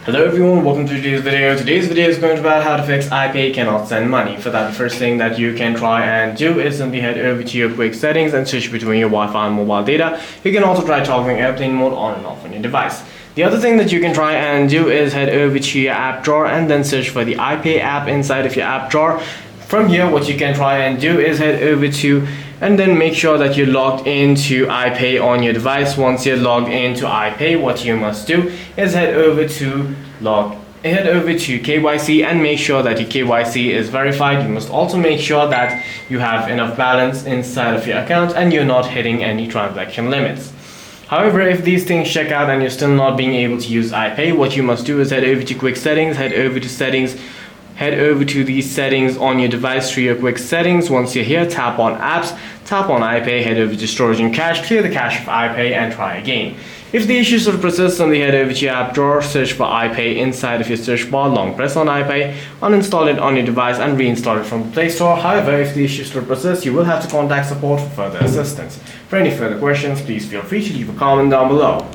Hello everyone, welcome to today's video. Today's video is going to be about how to fix iPay cannot send money. For that, the first thing that you can try and do is simply head over to your quick settings and switch between your Wi-Fi and mobile data. You can also try toggling airplane mode on and off on your device. The other thing that you can try and do is head over to your app drawer and then search for the iPay app inside of your app drawer. From here, what you can try and do is head over to and then make sure that you're logged into iPay on your device. Once you're logged into iPay, what you must do is head over to KYC and make sure that your KYC is verified. You must also make sure that you have enough balance inside of your account and you're not hitting any transaction limits. However, if these things check out and you're still not being able to use iPay, what you must do is head over to quick settings, head over to these settings on your device through your quick settings. Once you're here, tap on apps, tap on iPay, head over to storage and cache, clear the cache of iPay and try again. If the issue still persists, simply head over to your app drawer, search for iPay inside of your search bar, long press on iPay, uninstall it on your device and reinstall it from the Play Store. However, if the issue still persists, you will have to contact support for further assistance. For any further questions, please feel free to leave a comment down below.